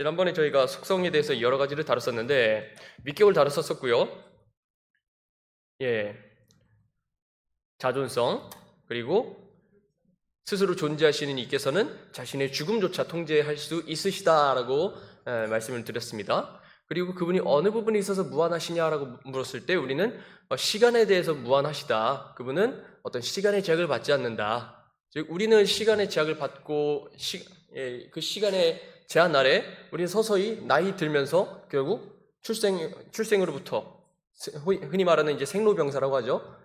지난번에 저희가 속성에 대해서 여러 가지를 다뤘었는데 위격을 다뤘었고요. 자존성, 그리고 스스로 존재하시는 이께서는 자신의 죽음조차 통제할 수 있으시다라고 말씀을 드렸습니다. 그리고 그분이 어느 부분에 있어서 무한하시냐라고 물었을 때 우리는 시간에 대해서 무한하시다. 그분은 어떤 시간의 제약을 받지 않는다. 즉 우리는 시간의 제약을 받고 그 시간의 제한 아래 우리는 서서히 나이 들면서 결국 출생으로부터 흔히 말하는 이제 생로병사라고 하죠.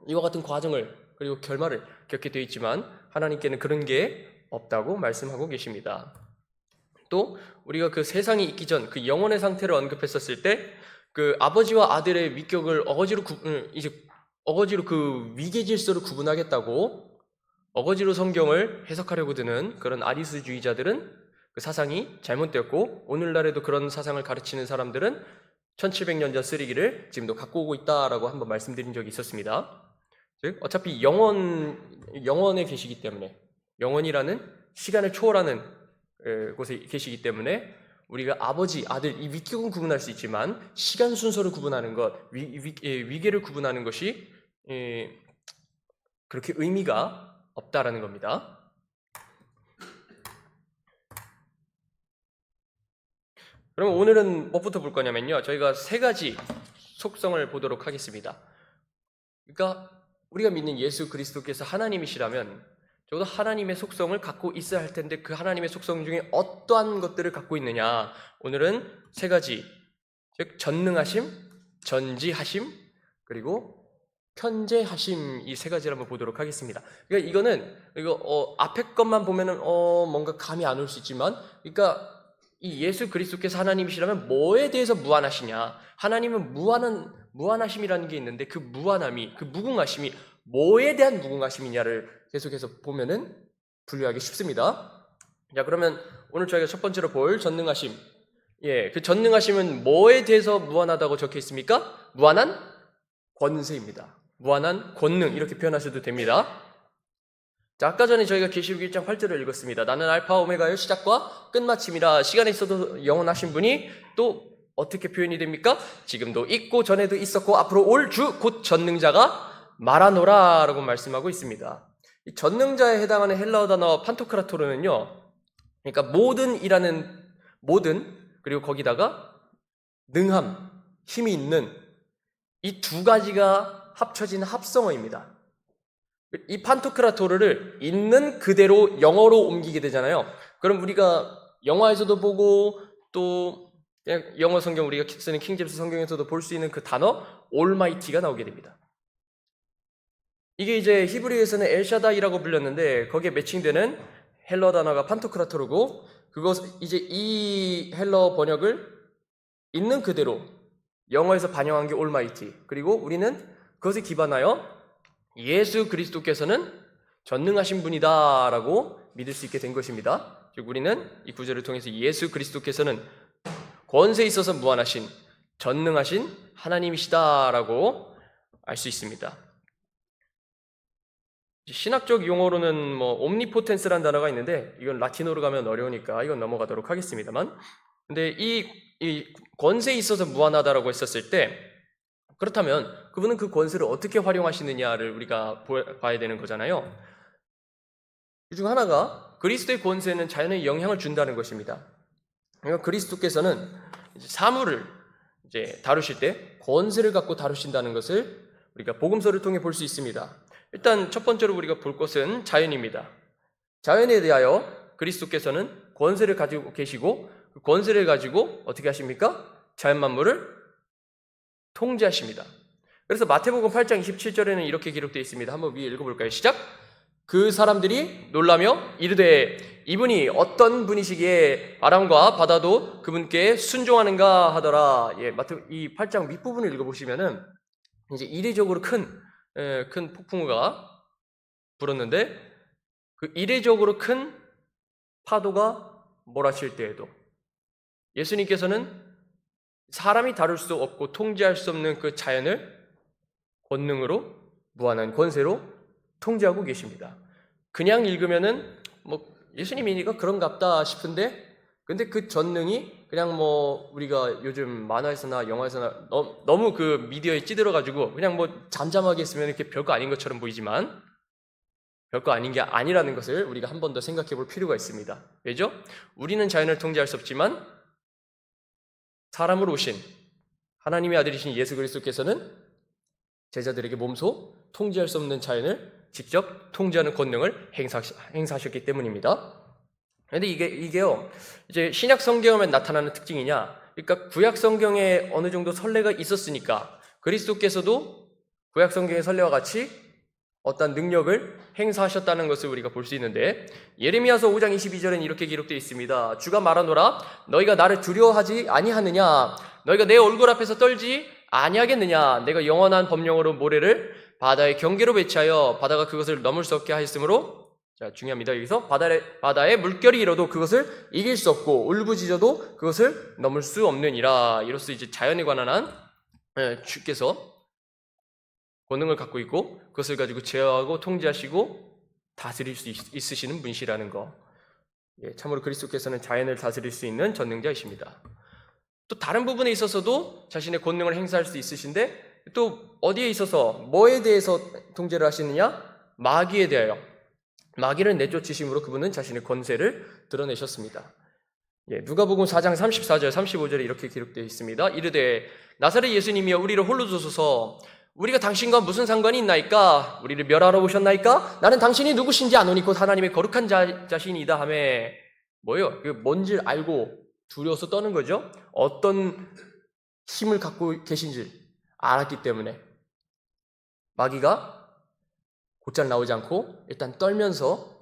이와 같은 과정을 그리고 결말을 겪게 되어 있지만 하나님께는 그런 게 없다고 말씀하고 계십니다. 또 우리가 그 세상이 있기 전 그 영혼의 상태를 언급했었을 때 그 아버지와 아들의 위격을 어거지로 그 위계 질서를 구분하겠다고 어거지로 성경을 해석하려고 드는 그런 아리스주의자들은 그 사상이 잘못되었고 오늘날에도 그런 사상을 가르치는 사람들은 1700년 전 쓰레기를 지금도 갖고 오고 있다라고 한번 말씀드린 적이 있었습니다. 즉 어차피 영원에 계시기 때문에 영원이라는 시간을 초월하는 곳에 계시기 때문에 우리가 아버지, 아들 이 위격은 구분할 수 있지만 시간 순서를 구분하는 것, 위계를 구분하는 것이 그렇게 의미가 없다라는 겁니다. 그럼 오늘은 뭐부터 볼 거냐면요. 저희가 세 가지 속성을 보도록 하겠습니다. 그러니까 우리가 믿는 예수 그리스도께서 하나님이시라면 적어도 하나님의 속성을 갖고 있어야 할 텐데 그 하나님의 속성 중에 어떠한 것들을 갖고 있느냐. 오늘은 세 가지, 즉 전능하심, 전지하심, 그리고 편재하심 이 세 가지를 한번 보도록 하겠습니다. 그러니까 이거 앞에 것만 보면은 뭔가 감이 안 올 수 있지만, 그러니까 이 예수 그리스도께서 하나님이시라면 뭐에 대해서 무한하시냐? 하나님은 무한하심이라는 게 있는데 그 무한함이, 그 무궁하심이 뭐에 대한 무궁하심이냐를 계속해서 보면은 분류하기 쉽습니다. 자, 그러면 오늘 저희가 첫 번째로 볼 전능하심. 그 전능하심은 뭐에 대해서 무한하다고 적혀 있습니까? 무한한 권세입니다. 무한한 권능 이렇게 표현하셔도 됩니다. 자, 아까 전에 저희가 계시록 1장 8절을 읽었습니다. 나는 알파 오메가의 시작과 끝마침이라. 시간에 있어도 영원하신 분이 또 어떻게 표현이 됩니까? 지금도 있고 전에도 있었고 앞으로 올 주 곧 전능자가 말하노라 라고 말씀하고 있습니다. 이 전능자에 해당하는 헬라어 단어 판토크라토르는요, 그러니까 모든 그리고 거기다가 능함, 힘이 있는 이 두 가지가 합쳐진 합성어입니다. 이 판토크라토르를 있는 그대로 영어로 옮기게 되잖아요. 그럼 우리가 영화에서도 보고 또 영어 성경 우리가 쓰는 킹제임스 성경에서도 볼 수 있는 그 단어 올마이티가 나오게 됩니다. 이게 이제 히브리에서는 엘샤다이라고 불렸는데 거기에 매칭되는 헬러 단어가 판토크라토르고 이제 이 헬러 번역을 있는 그대로 영어에서 반영한 게 올마이티. 그리고 우리는 그것에 기반하여 예수 그리스도께서는 전능하신 분이다라고 믿을 수 있게 된 것입니다. 즉 우리는 이 구절을 통해서 예수 그리스도께서는 권세에 있어서 무한하신 전능하신 하나님이시다라고 알 수 있습니다. 신학적 용어로는 옴니포텐스라는 단어가 있는데 이건 라틴어로 가면 어려우니까 이건 넘어가도록 하겠습니다만, 근데 이 권세에 있어서 무한하다라고 했었을 때 그렇다면 그분은 그 권세를 어떻게 활용하시느냐를 우리가 봐야 되는 거잖아요. 이 중 하나가 그리스도의 권세는 자연에 영향을 준다는 것입니다. 그러니까 그리스도께서는 사물을 이제 다루실 때 권세를 갖고 다루신다는 것을 우리가 복음서를 통해 볼 수 있습니다. 일단 첫 번째로 우리가 볼 것은 자연입니다. 자연에 대하여 그리스도께서는 권세를 가지고 계시고 그 권세를 가지고 어떻게 하십니까? 자연 만물을 통제하십니다. 그래서 마태복음 8장 27절에는 이렇게 기록되어 있습니다. 한번 위에 읽어볼까요? 시작! 그 사람들이 놀라며 이르되 이분이 어떤 분이시기에 바람과 바다도 그분께 순종하는가 하더라. 이 8장 밑부분을 읽어보시면은 이제 이례적으로 큰 폭풍우가 불었는데 그 이례적으로 큰 파도가 몰아칠 때에도 예수님께서는 사람이 다룰 수 없고 통제할 수 없는 그 자연을 권능으로, 무한한 권세로 통제하고 계십니다. 그냥 읽으면은 예수님이니까 그런갑다 싶은데 근데 그 전능이 그냥 뭐 우리가 요즘 만화에서나 영화에서나 너무 그 미디어에 찌들어가지고 그냥 뭐 잠잠하게 있으면 이렇게 별거 아닌 것처럼 보이지만 별거 아닌 게 아니라는 것을 우리가 한 번 더 생각해 볼 필요가 있습니다. 왜죠? 우리는 자연을 통제할 수 없지만 사람으로 오신 하나님의 아들이신 예수 그리스도께서는 제자들에게 몸소 통제할 수 없는 자연을 직접 통제하는 권능을 행사하셨기 때문입니다. 근데 이게요, 이제 신약 성경에 나타나는 특징이냐? 그러니까 구약 성경에 어느 정도 선례가 있었으니까 그리스도께서도 구약 성경의 선례와 같이 어떤 능력을 행사하셨다는 것을 우리가 볼 수 있는데, 예레미야서 5장 22절에는 이렇게 기록되어 있습니다. 주가 말하노라, 너희가 나를 두려워하지 아니하느냐? 너희가 내 얼굴 앞에서 떨지 아니하겠느냐? 내가 영원한 법령으로 모래를 바다의 경계로 배치하여 바다가 그것을 넘을 수 없게 하였으므로, 자, 중요합니다. 여기서 바다에 물결이 일어도 그것을 이길 수 없고 울부짖어도 그것을 넘을 수 없느니라. 이로써 이제 자연에 관한 한 주께서 권능을 갖고 있고 그것을 가지고 제어하고 통제하시고 다스릴 수 있으시는 분이시라는 거. 참으로 그리스도께서는 자연을 다스릴 수 있는 전능자이십니다. 또 다른 부분에 있어서도 자신의 권능을 행사할 수 있으신데, 또 어디에 있어서 뭐에 대해서 통제를 하시느냐? 마귀에 대하여 마귀를 내쫓으심으로 그분은 자신의 권세를 드러내셨습니다. 누가복음 4장 34절 35절에 이렇게 기록되어 있습니다. 이르되 나사렛 예수님이여 우리를 홀로 두소서, 우리가 당신과 무슨 상관이 있나이까? 우리를 멸하러 오셨나이까? 나는 당신이 누구신지 아노니 곧 하나님의 거룩한 자신이다 하매, 뭐예요? 뭔지 알고 두려워서 떠는 거죠. 어떤 힘을 갖고 계신지 알았기 때문에 마귀가 곧잘 나오지 않고 일단 떨면서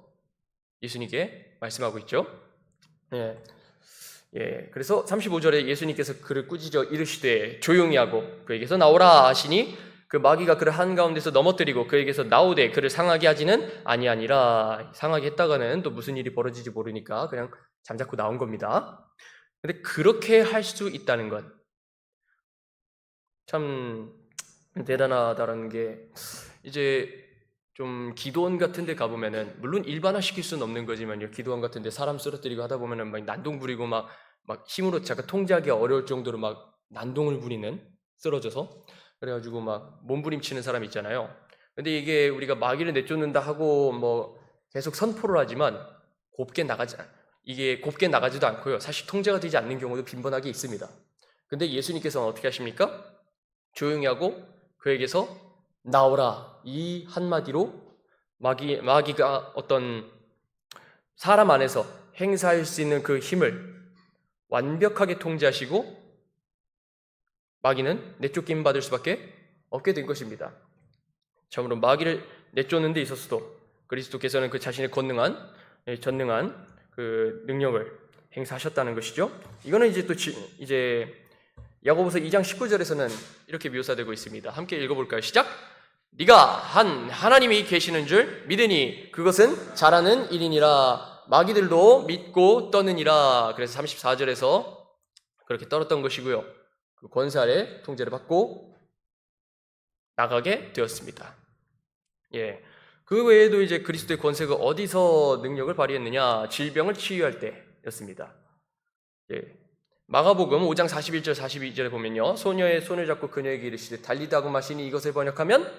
예수님께 말씀하고 있죠. 그래서 35절에 예수님께서 그를 꾸짖어 이르시되 조용히 하고 그에게서 나오라 하시니 그 마귀가 그를 한가운데서 넘어뜨리고 그에게서 나오되 그를 상하게 하지는 아니하니라. 상하게 했다가는 또 무슨 일이 벌어질지 모르니까 그냥 잠자코 나온 겁니다. 근데 그렇게 할 수 있다는 건 참 대단하다는 게, 이제 좀 기도원 같은 데 가보면은, 물론 일반화시킬 수는 없는 거지만요, 기도원 같은 데 사람 쓰러뜨리고 하다 보면은 막 난동 부리고 막 힘으로 잠깐 통제하기 어려울 정도로 막 난동을 부리는, 쓰러져서 그래가지고 막 몸부림치는 사람 있잖아요. 근데 이게 우리가 마귀를 내쫓는다 하고 뭐 계속 선포를 하지만 이게 곱게 나가지도 않고요, 사실 통제가 되지 않는 경우도 빈번하게 있습니다. 근데 예수님께서는 어떻게 하십니까? 조용히 하고 그에게서 나오라, 이 한마디로 마귀가 어떤 사람 안에서 행사할 수 있는 그 힘을 완벽하게 통제하시고 마귀는 내쫓김 받을 수밖에 없게 된 것입니다. 참으로 마귀를 내쫓는 데 있어서도 그리스도께서는 그 자신의 전능한 그 능력을 행사하셨다는 것이죠. 이거는 이제 야고보서 2장 19절에서는 이렇게 묘사되고 있습니다. 함께 읽어볼까요? 시작! 네가 하나님이 계시는 줄 믿으니 그것은 잘하는 일이니라. 마귀들도 믿고 떠느니라. 그래서 34절에서 그렇게 떨었던 것이고요, 그 권세 아래 통제를 받고 나가게 되었습니다. 그 외에도 이제 그리스도의 권세가 어디서 능력을 발휘했느냐? 질병을 치유할 때였습니다. 마가복음 5장 41절 42절에 보면요, 소녀의 손을 잡고 그녀에게 이르시되 달리다 하고 마시니 이것을 번역하면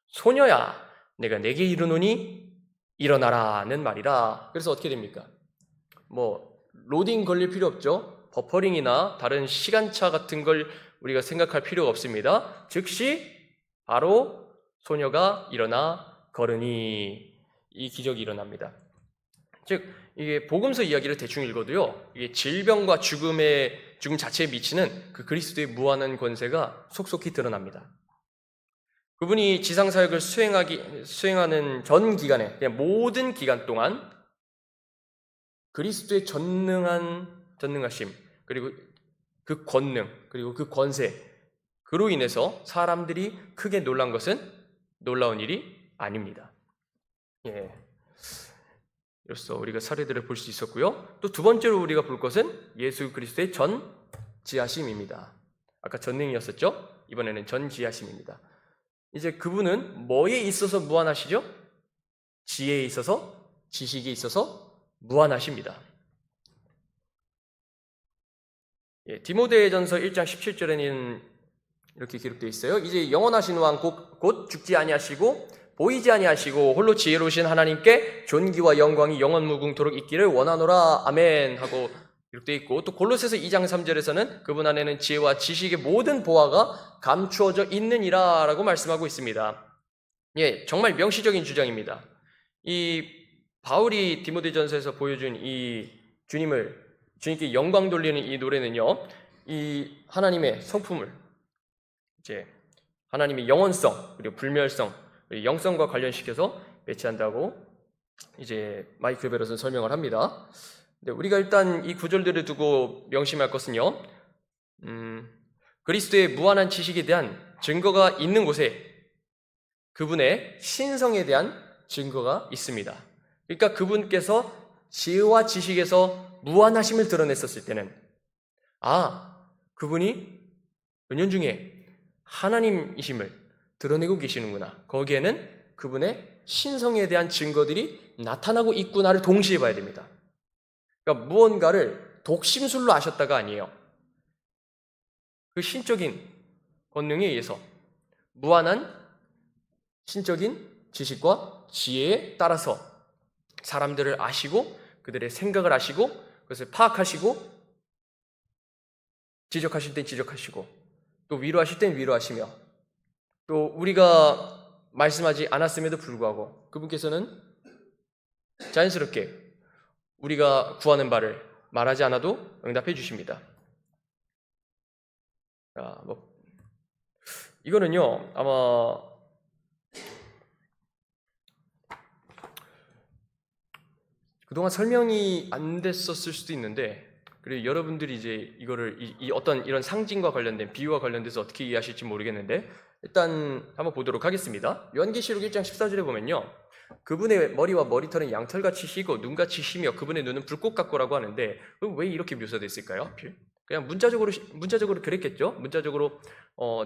소녀야 내가 내게 이르노니 일어나라는 말이라. 그래서 어떻게 됩니까? 뭐 로딩 걸릴 필요 없죠. 버퍼링이나 다른 시간차 같은 걸 우리가 생각할 필요가 없습니다. 즉시 바로 소녀가 일어나 걸으니 이 기적이 일어납니다. 즉 이게 복음서 이야기를 대충 읽어도요, 이게 질병과 죽음 자체에 미치는 그 그리스도의 무한한 권세가 속속히 드러납니다. 그분이 지상 사역을 수행하는 전 기간에, 그냥 모든 기간 동안 그리스도의 전능하심, 그리고 그 권능, 그리고 그 권세, 그로 인해서 사람들이 크게 놀란 것은 놀라운 일이 아닙니다. 이로써 우리가 사례들을 볼 수 있었고요. 또 두 번째로 우리가 볼 것은 예수 그리스도의 전지하심입니다. 아까 전능이었었죠? 이번에는 전지하심입니다. 이제 그분은 뭐에 있어서 무한하시죠? 지혜에 있어서, 지식에 있어서 무한하십니다. 디모데전서 1장 17절에는 이렇게 기록되어 있어요. 이제 영원하신 왕 곧 죽지 아니하시고 보이지 아니하시고 홀로 지혜로우신 하나님께 존귀와 영광이 영원 무궁토록 있기를 원하노라 아멘 하고 기록되어 있고, 또 골로새서 2장 3절에서는 그분 안에는 지혜와 지식의 모든 보화가 감추어져 있느니라 라고 말씀하고 있습니다. 정말 명시적인 주장입니다. 이 바울이 디모데전서에서 보여준 이 주님께 영광 돌리는 이 노래는요, 이 하나님의 성품을, 이제 하나님의 영원성 그리고 불멸성 그리고 영성과 관련시켜서 배치한다고 이제 마이클 베럿은 설명을 합니다. 근데 우리가 일단 이 구절들을 두고 명심할 것은요, 그리스도의 무한한 지식에 대한 증거가 있는 곳에 그분의 신성에 대한 증거가 있습니다. 그러니까 그분께서 지혜와 지식에서 무한하심을 드러냈었을 때는 그분이 은연중에 하나님이심을 드러내고 계시는구나, 거기에는 그분의 신성에 대한 증거들이 나타나고 있구나를 동시에 봐야 됩니다. 그러니까 무언가를 독심술로 아셨다가 아니에요. 그 신적인 권능에 의해서 무한한 신적인 지식과 지혜에 따라서 사람들을 아시고 그들의 생각을 아시고 그것을 파악하시고 지적하실 땐 지적하시고 또 위로하실 땐 위로하시며, 또 우리가 말씀하지 않았음에도 불구하고 그분께서는 자연스럽게 우리가 구하는 바를 말하지 않아도 응답해 주십니다. 이거는요, 아마 그동안 설명이 안 됐었을 수도 있는데, 그리고 여러분들이 이제 이거를 어떤 이런 상징과 관련된 비유와 관련돼서 어떻게 이해하실지 모르겠는데, 일단 한번 보도록 하겠습니다. 요한계시록 1장 14절에 보면요, 그분의 머리와 머리털은 양털같이 희고 눈같이 희며 그분의 눈은 불꽃 같고라고 하는데, 왜 이렇게 묘사되어 있을까요? 그냥 문자적으로 그랬겠죠. 문자적으로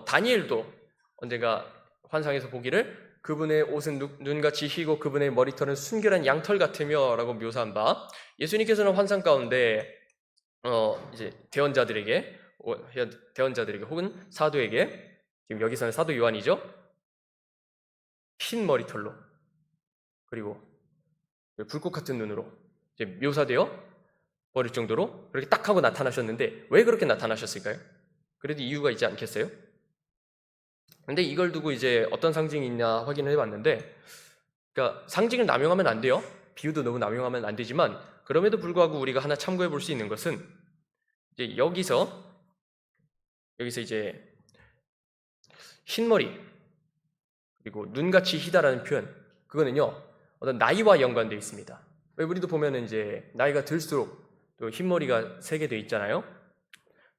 다니엘도 언젠가 환상에서 보기를 그분의 옷은 눈같이 희고 그분의 머리털은 순결한 양털 같으며 라고 묘사한 바, 예수님께서는 환상 가운데 이제 대언자들에게 혹은 사도에게, 지금 여기서는 사도 요한이죠, 흰 머리털로 그리고 불꽃 같은 눈으로 이제 묘사되어 버릴 정도로 그렇게 딱 하고 나타나셨는데, 왜 그렇게 나타나셨을까요? 그래도 이유가 있지 않겠어요? 근데 이걸 두고 이제 어떤 상징이 있냐 확인을 해봤는데, 그러니까 상징을 남용하면 안 돼요. 비유도 너무 남용하면 안 되지만, 그럼에도 불구하고 우리가 하나 참고해 볼 수 있는 것은, 이제 여기서 이제 흰머리 그리고 눈같이 희다라는 표현, 그거는요 어떤 나이와 연관되어 있습니다. 왜 우리도 보면은 이제 나이가 들수록 또 흰머리가 새게 되어 있잖아요.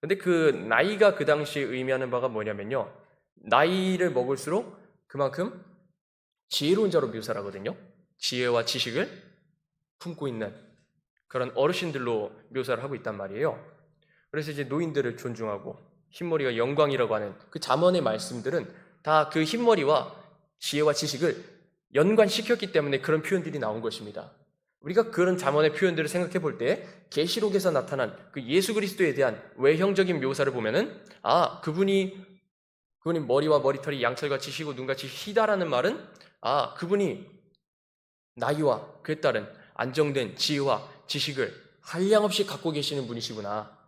근데 그 나이가 그 당시에 의미하는 바가 뭐냐면요, 나이를 먹을수록 그만큼 지혜로운 자로 묘사를 하거든요. 지혜와 지식을 품고 있는 그런 어르신들로 묘사를 하고 있단 말이에요. 그래서 이제 노인들을 존중하고 흰머리가 영광이라고 하는 그 잠언의 말씀들은 다 그 흰머리와 지혜와 지식을 연관시켰기 때문에 그런 표현들이 나온 것입니다. 우리가 그런 잠언의 표현들을 생각해 볼 때 계시록에서 나타난 그 예수 그리스도에 대한 외형적인 묘사를 보면은 그분이 머리와 머리털이 양털같이 희고 눈같이 희다라는 말은 그분이 나이와 그에 따른 안정된 지혜와 지식을 한량없이 갖고 계시는 분이시구나.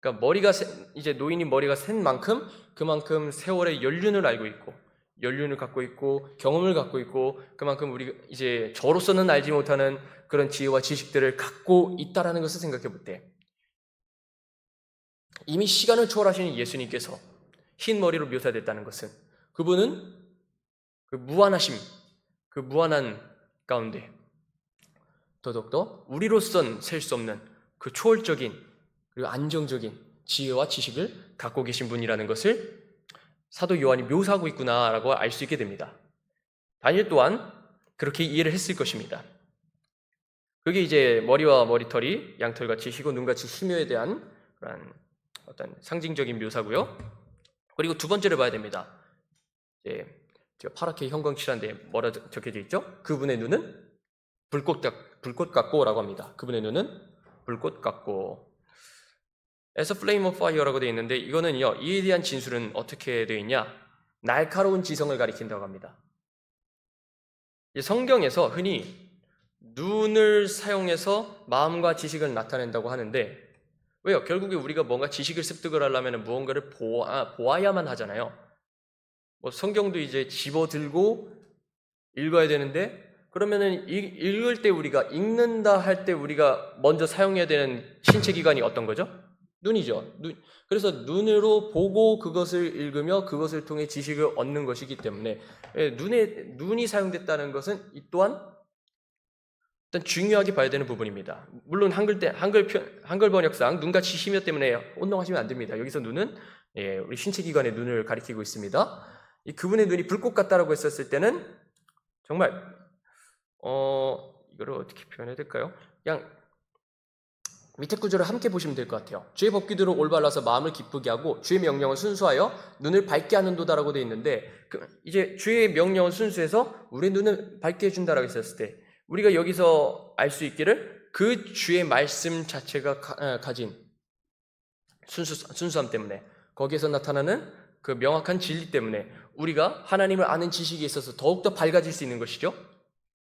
그러니까 이제 노인이 머리가 센 만큼 그만큼 세월의 연륜을 알고 있고 연륜을 갖고 있고 경험을 갖고 있고, 그만큼 우리가 이제 저로서는 알지 못하는 그런 지혜와 지식들을 갖고 있다라는 것을 생각해 볼 때, 이미 시간을 초월하시는 예수님께서 흰 머리로 묘사됐다는 것은 그분은 그 무한하심, 그 무한한 가운데 더더욱더 우리로선 셀 수 없는 그 초월적인 그리고 안정적인 지혜와 지식을 갖고 계신 분이라는 것을 사도 요한이 묘사하고 있구나라고 알 수 있게 됩니다. 다니엘 또한 그렇게 이해를 했을 것입니다. 그게 이제 머리와 머리털이 양털같이 희고 눈같이 희묘에 대한 그런 어떤 상징적인 묘사고요. 그리고 두 번째를 봐야 됩니다. 이제 제가 파랗게 형광칠한데 뭐라 적혀져 있죠? 그분의 눈은 불꽃 같고라고 합니다. 그분의 눈은 불꽃 같고. as a flame of fire라고 되어 있는데 이거는요, 이에 대한 진술은 어떻게 되어 있냐? 날카로운 지성을 가리킨다고 합니다. 성경에서 흔히 눈을 사용해서 마음과 지식을 나타낸다고 하는데, 왜요? 결국에 우리가 뭔가 지식을 습득을 하려면 무언가를 보아야만 하잖아요. 뭐 성경도 이제 집어들고 읽어야 되는데, 그러면은 읽을 때 우리가 읽는다 할 때 우리가 먼저 사용해야 되는 신체 기관이 어떤 거죠? 눈이죠. 그래서 눈으로 보고 그것을 읽으며 그것을 통해 지식을 얻는 것이기 때문에 눈이 사용됐다는 것은 이 또한 일단 중요하게 봐야 되는 부분입니다. 물론 한글 번역상 눈같이 심여 때문에 혼동하시면 안 됩니다. 여기서 눈은 우리 신체 기관의 눈을 가리키고 있습니다. 그분의 눈이 불꽃 같다라고 했었을 때는 정말 이거를 어떻게 표현해야 될까요? 그냥 밑에 구절을 함께 보시면 될 것 같아요. 주의 법규대로 올바라서 마음을 기쁘게 하고 주의 명령을 순수하여 눈을 밝게 하는도다라고 되어 있는데, 이제 주의 명령을 순수해서 우리의 눈을 밝게 해준다라고 했었을 때 우리가 여기서 알 수 있기를 그 주의 말씀 자체가 가진 순수함 때문에, 거기에서 나타나는 그 명확한 진리 때문에 우리가 하나님을 아는 지식에 있어서 더욱더 밝아질 수 있는 것이죠.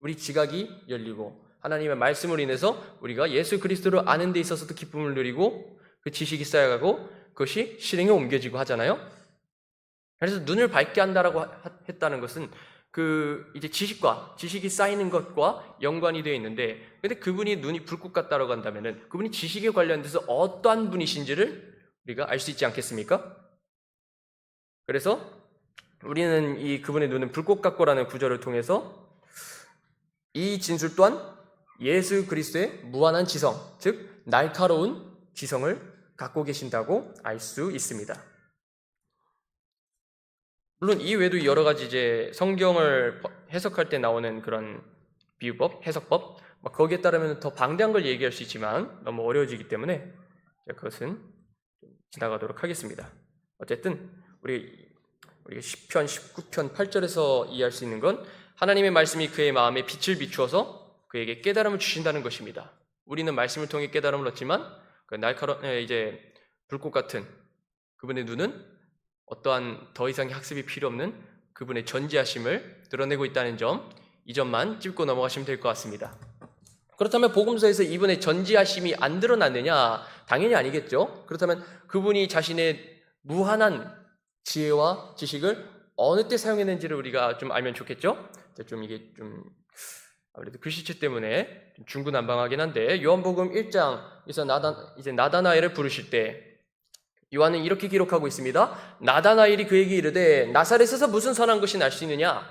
우리 지각이 열리고 하나님의 말씀으로 인해서 우리가 예수 그리스도를 아는 데 있어서도 기쁨을 누리고 그 지식이 쌓여가고 그것이 실행에 옮겨지고 하잖아요. 그래서 눈을 밝게 한다라고 했다는 것은 이제 지식이 쌓이는 것과 연관이 되어 있는데, 근데 그분이 눈이 불꽃 같다라고 한다면은 그분이 지식에 관련돼서 어떠한 분이신지를 우리가 알 수 있지 않겠습니까? 그래서 우리는 그분의 눈은 불꽃 같고라는 구절을 통해서 이 진술 또한 예수 그리스도의 무한한 지성, 즉 날카로운 지성을 갖고 계신다고 알 수 있습니다. 물론 이 외에도 여러 가지 이제 성경을 해석할 때 나오는 그런 비유법, 해석법, 거기에 따르면 더 방대한 걸 얘기할 수 있지만 너무 어려워지기 때문에 그것은 지나가도록 하겠습니다. 어쨌든 우리가 시편 19편 8절에서 이해할 수 있는 건 하나님의 말씀이 그의 마음에 빛을 비추어서 그에게 깨달음을 주신다는 것입니다. 우리는 말씀을 통해 깨달음을 얻지만 그 이제 불꽃 같은 그분의 눈은 어떠한 더 이상의 학습이 필요 없는 그분의 전지하심을 드러내고 있다는 점, 이 점만 짚고 넘어가시면 될 것 같습니다. 그렇다면 복음서에서 이분의 전지하심이 안 드러났느냐? 당연히 아니겠죠. 그렇다면 그분이 자신의 무한한 지혜와 지식을 어느 때 사용했는지를 우리가 좀 알면 좋겠죠. 이게 아무래도 글씨체 때문에 중구난방하긴 한데, 요한복음 1장에서 이제 나다나엘을 부르실 때 요한은 이렇게 기록하고 있습니다. 나다나엘이 그에게 이르되 나사렛에서 무슨 선한 것이 날 수 있느냐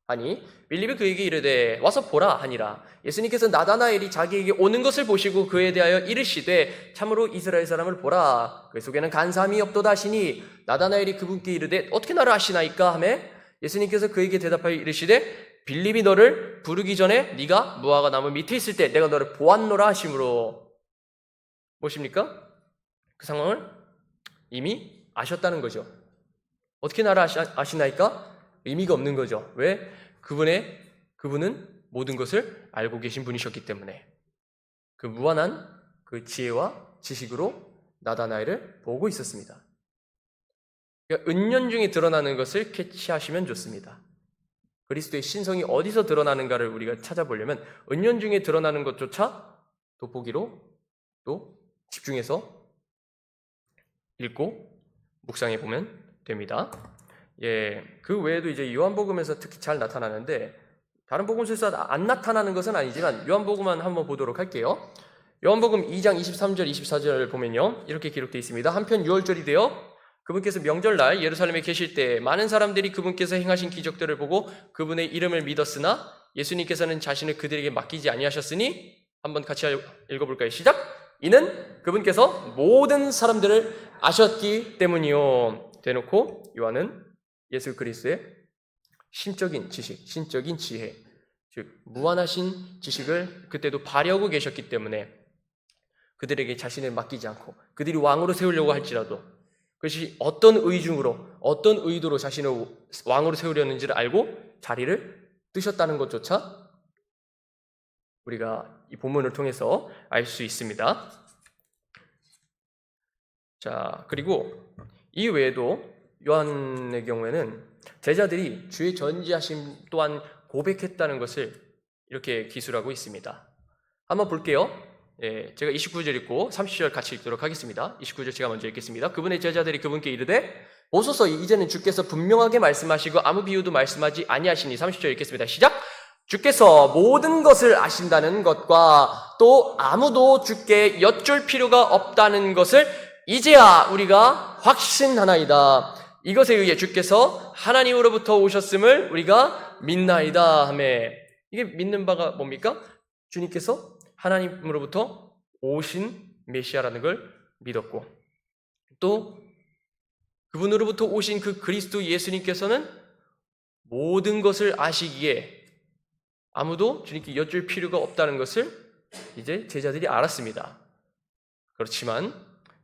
하니 빌립이 그에게 이르되 와서 보라 하니라. 예수님께서 나다나엘이 자기에게 오는 것을 보시고 그에 대하여 이르시되 참으로 이스라엘 사람을 보라, 그 속에는 간사함이 없도다 하시니 나다나엘이 그분께 이르되 어떻게 나를 아시나이까 하매 예수님께서 그에게 대답하여 이르시되 빌립이 너를 부르기 전에 네가 무화과 나무 밑에 있을 때 내가 너를 보았노라 하심으로, 무엇입니까? 그 상황을 이미 아셨다는 거죠. 어떻게 나를 아시나이까? 의미가 없는 거죠. 왜? 그분은 모든 것을 알고 계신 분이셨기 때문에 그 무한한 그 지혜와 지식으로 나다나엘을 보고 있었습니다. 그러니까 은연중에 드러나는 것을 캐치하시면 좋습니다. 그리스도의 신성이 어디서 드러나는가를 우리가 찾아보려면 은연중에 드러나는 것조차 돋보기로 또 집중해서 읽고 묵상해 보면 됩니다. 그 외에도 이제 요한복음에서 특히 잘 나타나는데, 다른 복음서에서 안 나타나는 것은 아니지만 요한복음만 한번 보도록 할게요. 요한복음 2장 23절 24절 보면요, 이렇게 기록되어 있습니다. 한편 6월절이 되어 그분께서 명절날 예루살렘에 계실 때 많은 사람들이 그분께서 행하신 기적들을 보고 그분의 이름을 믿었으나 예수님께서는 자신을 그들에게 맡기지 아니하셨으니, 한번 같이 읽어볼까요? 시작! 이는 그분께서 모든 사람들을 아셨기 때문이요. 대놓고 요한은 예수 그리스도의 신적인 지식, 신적인 지혜, 즉 무한하신 지식을 그때도 발휘하고 계셨기 때문에 그들에게 자신을 맡기지 않고 그들이 왕으로 세우려고 할지라도 그것이 어떤 의중으로 어떤 의도로 자신을 왕으로 세우려는지를 알고 자리를 뜨셨다는 것조차 우리가 이 본문을 통해서 알 수 있습니다. 자, 그리고 이 외에도 요한의 경우에는 제자들이 주의 전지하심 또한 고백했다는 것을 이렇게 기술하고 있습니다. 한번 볼게요. 예, 제가 29절 읽고 30절 같이 읽도록 하겠습니다. 29절 제가 먼저 읽겠습니다. 그분의 제자들이 그분께 이르되 보소서 이제는 주께서 분명하게 말씀하시고 아무 비유도 말씀하지 아니하시니 30절 읽겠습니다. 시작! 주께서 모든 것을 아신다는 것과 또 아무도 주께 여쭐 필요가 없다는 것을 이제야 우리가 확신하나이다. 이것에 의해 주께서 하나님으로부터 오셨음을 우리가 믿나이다 하매, 이게 믿는 바가 뭡니까? 주님께서 하나님으로부터 오신 메시아라는 걸 믿었고, 또 그분으로부터 오신 그 그리스도 예수님께서는 모든 것을 아시기에 아무도 주님께 여쭐 필요가 없다는 것을 이제 제자들이 알았습니다. 그렇지만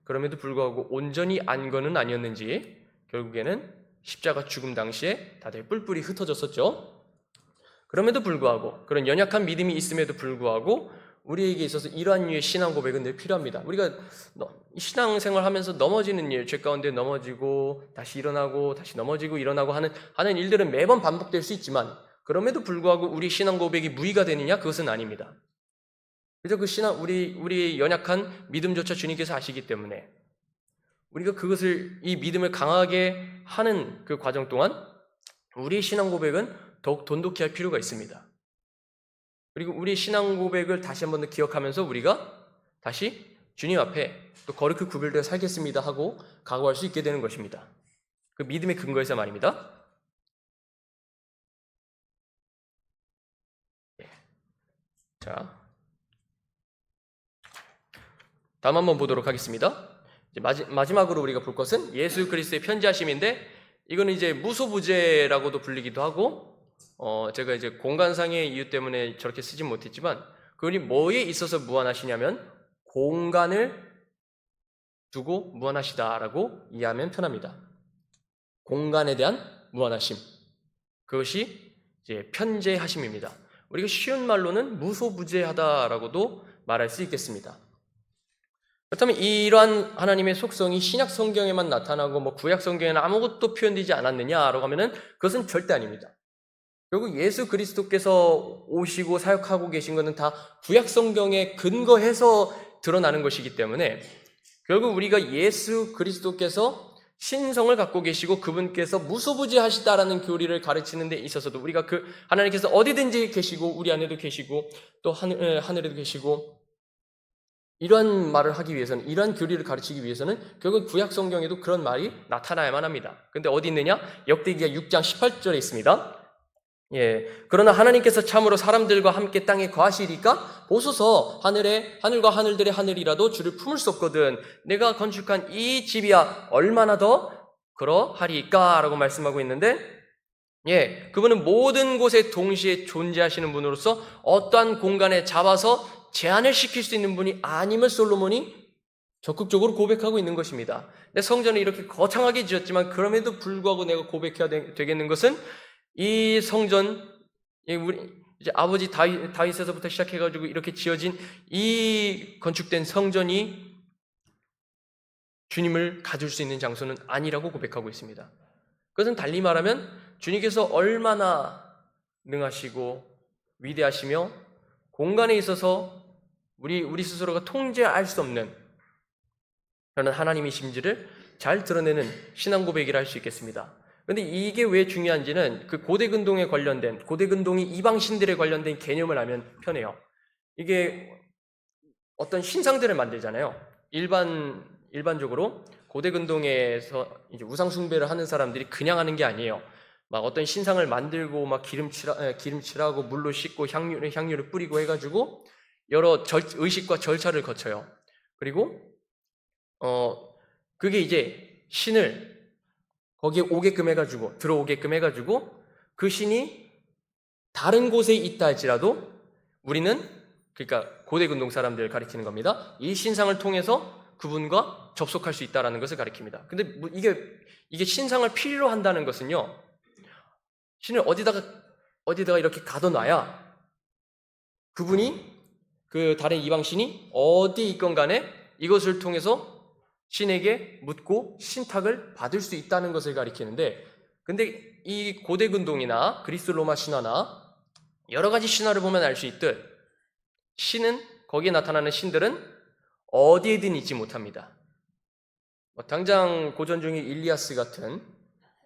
그럼에도 불구하고 온전히 안 거는 아니었는지 결국에는 십자가 죽음 당시에 다들 뿔뿔이 흩어졌었죠. 그럼에도 불구하고, 그런 연약한 믿음이 있음에도 불구하고 우리에게 있어서 이러한 류의 신앙 고백은 늘 필요합니다. 우리가 신앙생활 하면서 넘어지는 일, 죄 가운데 넘어지고 다시 일어나고 다시 넘어지고 일어나고 하는 일들은 매번 반복될 수 있지만, 그럼에도 불구하고 우리 신앙 고백이 무의가 되느냐? 그것은 아닙니다. 그래서 그 신앙, 우리 연약한 믿음조차 주님께서 아시기 때문에 우리가 그것을, 이 믿음을 강하게 하는 그 과정 동안 우리의 신앙 고백은 더욱 돈독히 할 필요가 있습니다. 그리고 우리 신앙 고백을 다시 한 번 더 기억하면서 우리가 다시 주님 앞에 또 거룩히 구별되어 살겠습니다 하고 각오할 수 있게 되는 것입니다. 그 믿음의 근거에서 말입니다. 자, 다음 한번 보도록 하겠습니다. 이제 마지막으로 우리가 볼 것은 예수 그리스도의 편지하심인데, 이거는 이제 무소부재라고도 불리기도 하고, 제가 이제 공간상의 이유 때문에 저렇게 쓰진 못했지만, 그분이 뭐에 있어서 무한하시냐면 공간을 두고 무한하시다라고 이해하면 편합니다. 공간에 대한 무한하심, 그것이 이제 편재하심입니다. 우리가 쉬운 말로는 무소부재하다라고도 말할 수 있겠습니다. 그렇다면 이러한 하나님의 속성이 신약 성경에만 나타나고 구약 성경에는 아무것도 표현되지 않았느냐라고 하면은 그것은 절대 아닙니다. 결국 예수 그리스도께서 오시고 사역하고 계신 것은 다 구약 성경에 근거해서 드러나는 것이기 때문에, 결국 우리가 예수 그리스도께서 신성을 갖고 계시고 그분께서 무소부재하시다라는 교리를 가르치는 데 있어서도, 우리가 그 하나님께서 어디든지 계시고 우리 안에도 계시고 또 하늘에도 계시고, 이러한 말을 하기 위해서는, 이러한 교리를 가르치기 위해서는 결국 구약 성경에도 그런 말이 나타나야만 합니다. 근데 어디 있느냐? 역대기야 6장 18절에 있습니다. 예, 그러나 하나님께서 참으로 사람들과 함께 땅에 거하시리까 보소서 하늘과 하늘들의 하늘이라도 주를 품을 수 없거든 내가 건축한 이 집이야 얼마나 더 그러하리까 라고 말씀하고 있는데, 예, 그분은 모든 곳에 동시에 존재하시는 분으로서 어떠한 공간에 잡아서 제한을 시킬 수 있는 분이 아님을 솔로몬이 적극적으로 고백하고 있는 것입니다. 내 성전을 이렇게 거창하게 지었지만 그럼에도 불구하고 내가 고백해야 되겠는 것은, 이 성전, 우리 이제 아버지 다윗에서부터 시작해가지고 이렇게 지어진 이 건축된 성전이 주님을 가둘 수 있는 장소는 아니라고 고백하고 있습니다. 그것은 달리 말하면 주님께서 얼마나 능하시고 위대하시며 공간에 있어서 우리 스스로가 통제할 수 없는 그런 하나님이심지를 잘 드러내는 신앙 고백이라 할 수 있겠습니다. 그런데 이게 왜 중요한지는 그 고대근동이 이방 신들에 관련된 개념을 알면 편해요. 이게 어떤 신상들을 만들잖아요. 일반적으로 고대근동에서 이제 우상 숭배를 하는 사람들이 그냥 하는 게 아니에요. 막 어떤 신상을 만들고 막 기름칠하고 물로 씻고 향유를 뿌리고 해가지고 여러 의식과 절차를 거쳐요. 그리고 그게 이제 신을 거기에 들어오게끔 해가지고 그 신이 다른 곳에 있다 할지라도 우리는, 그러니까 고대근동 사람들을 가리키는 겁니다. 이 신상을 통해서 그분과 접속할 수 있다는 것을 가리킵니다. 근데 이게 신상을 필요로 한다는 것은요, 신을 어디다가 이렇게 가둬놔야 그분이, 그 다른 이방신이 어디 있건 간에 이것을 통해서 신에게 묻고 신탁을 받을 수 있다는 것을 가리키는데, 근데 이 고대 근동이나 그리스 로마 신화나 여러 가지 신화를 보면 알 수 있듯 신은, 거기에 나타나는 신들은 어디에든 있지 못합니다. 당장 고전 중에 일리아스 같은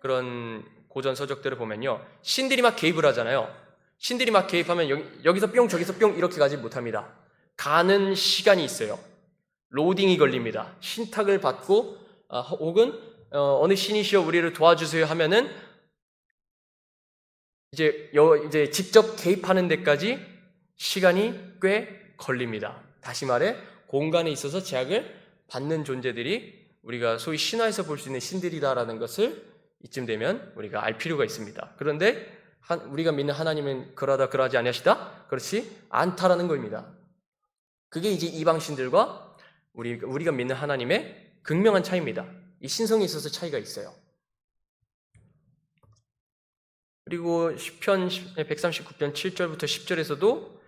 그런 고전 서적들을 보면요, 신들이 막 개입을 하잖아요. 신들이 막 개입하면 여기서 뿅 저기서 뿅 이렇게 가지 못합니다. 가는 시간이 있어요. 로딩이 걸립니다. 신탁을 받고 혹은 어느 신이시여 우리를 도와주세요 하면은 이제 직접 개입하는 데까지 시간이 꽤 걸립니다. 다시 말해 공간에 있어서 제약을 받는 존재들이 우리가 소위 신화에서 볼 수 있는 신들이다라는 것을 이쯤 되면 우리가 알 필요가 있습니다. 그런데 우리가 믿는 하나님은 그러하다 그러하지 아니하시다? 그렇지 않다라는 겁니다. 그게 이제 이방 신들과 우리가 믿는 하나님의 극명한 차이입니다. 이 신성에 있어서 차이가 있어요. 그리고 시편 139편 7절부터 10절에서도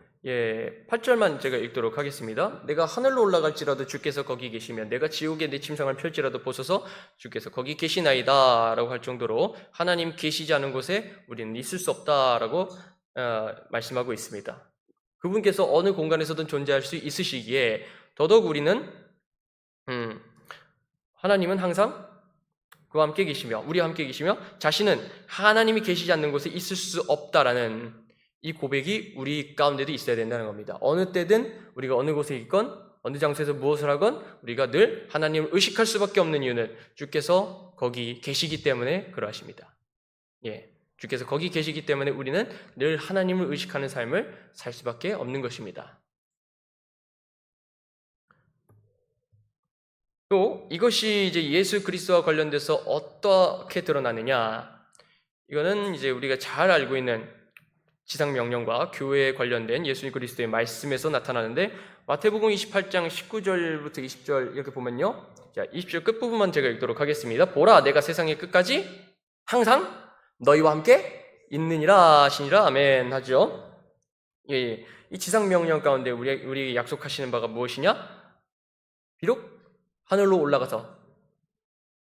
8절만 제가 읽도록 하겠습니다. 내가 하늘로 올라갈지라도 주께서 거기 계시면, 내가 지옥에 내 침상을 펼지라도 보소서 주께서 거기 계시나이다 라고 할 정도로 하나님 계시지 않은 곳에 우리는 있을 수 없다라고 말씀하고 있습니다. 그분께서 어느 공간에서든 존재할 수 있으시기에 더더욱 우리는 하나님은 항상 그와 함께 계시며 우리와 함께 계시며 자신은 하나님이 계시지 않는 곳에 있을 수 없다라는 이 고백이 우리 가운데도 있어야 된다는 겁니다. 어느 때든 우리가 어느 곳에 있건 어느 장소에서 무엇을 하건 우리가 늘 하나님을 의식할 수밖에 없는 이유는 주께서 거기 계시기 때문에 그러하십니다. 주께서 거기 계시기 때문에 우리는 늘 하나님을 의식하는 삶을 살 수밖에 없는 것입니다. 또 이것이 이제 예수 그리스도와 관련돼서 어떻게 드러나느냐? 이거는 이제 우리가 잘 알고 있는 지상 명령과 교회에 관련된 예수 그리스도의 말씀에서 나타나는데, 마태복음 28장 19절부터 20절 이렇게 보면요. 자, 20절 끝부분만 제가 읽도록 하겠습니다. 보라, 내가 세상의 끝까지 항상 너희와 함께 있느니라 하시니라. 아멘 하죠. 이 지상 명령 가운데 우리 약속하시는 바가 무엇이냐? 비록 하늘로 올라가서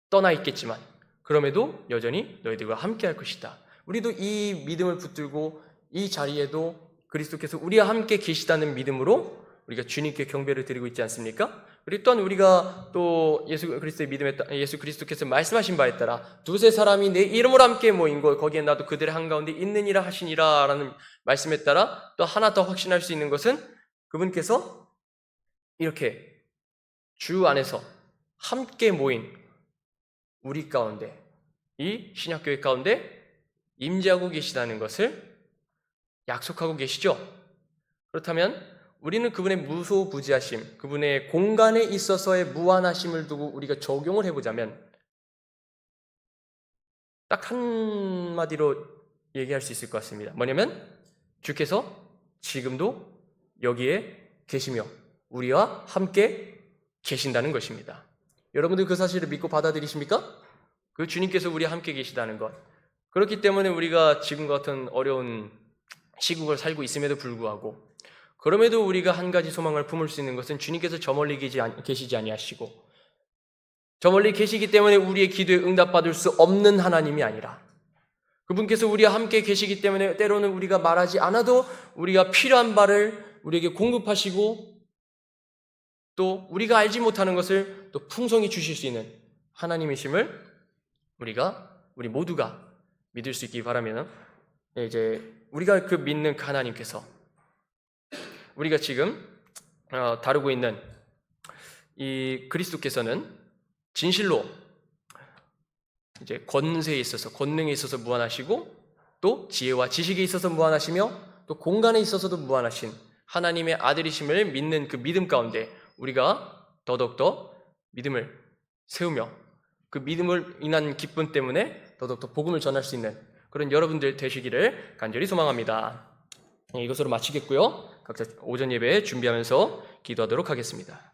떠나 있겠지만 그럼에도 여전히 너희들과 함께 할 것이다. 우리도 이 믿음을 붙들고 이 자리에도 그리스도께서 우리와 함께 계시다는 믿음으로 우리가 주님께 경배를 드리고 있지 않습니까? 그리고 또한 우리가 또 예수 그리스도께서 말씀하신 바에 따라 두세 사람이 내 이름으로 함께 모인 곳 거기에 나도 그들의 한가운데 있느니라 하시니라 라는 말씀에 따라 또 하나 더 확신할 수 있는 것은 그분께서 이렇게 주 안에서 함께 모인 우리 가운데, 이 신약교회 가운데 임재하고 계시다는 것을 약속하고 계시죠. 그렇다면 우리는 그분의 무소부지하심, 그분의 공간에 있어서의 무한하심을 두고 우리가 적용을 해보자면 딱 한마디로 얘기할 수 있을 것 같습니다. 뭐냐면 주께서 지금도 여기에 계시며 우리와 함께 계신다는 것입니다. 여러분들 그 사실을 믿고 받아들이십니까? 그 주님께서 우리와 함께 계시다는 것. 그렇기 때문에 우리가 지금과 같은 어려운 시국을 살고 있음에도 불구하고, 그럼에도 우리가 한 가지 소망을 품을 수 있는 것은 주님께서 저 멀리 계시지 아니하시고 저 멀리 계시기 때문에 우리의 기도에 응답받을 수 없는 하나님이 아니라 그분께서 우리와 함께 계시기 때문에 때로는 우리가 말하지 않아도 우리가 필요한 바를 우리에게 공급하시고 또 우리가 알지 못하는 것을 또 풍성히 주실 수 있는 하나님이심을 우리 모두가 믿을 수 있기 바라면, 이제 우리가 그 믿는 그 하나님께서 우리가 지금 다루고 있는 이 그리스도께서는 진실로 이제 권세에 있어서, 권능에 있어서 무한하시고 또 지혜와 지식에 있어서 무한하시며 또 공간에 있어서도 무한하신 하나님의 아들이심을 믿는 그 믿음 가운데 우리가 더더욱더 믿음을 세우며 그 믿음을 인한 기쁨 때문에 더더욱더 복음을 전할 수 있는 그런 여러분들 되시기를 간절히 소망합니다. 이것으로 마치겠고요. 각자 오전 예배 준비하면서 기도하도록 하겠습니다.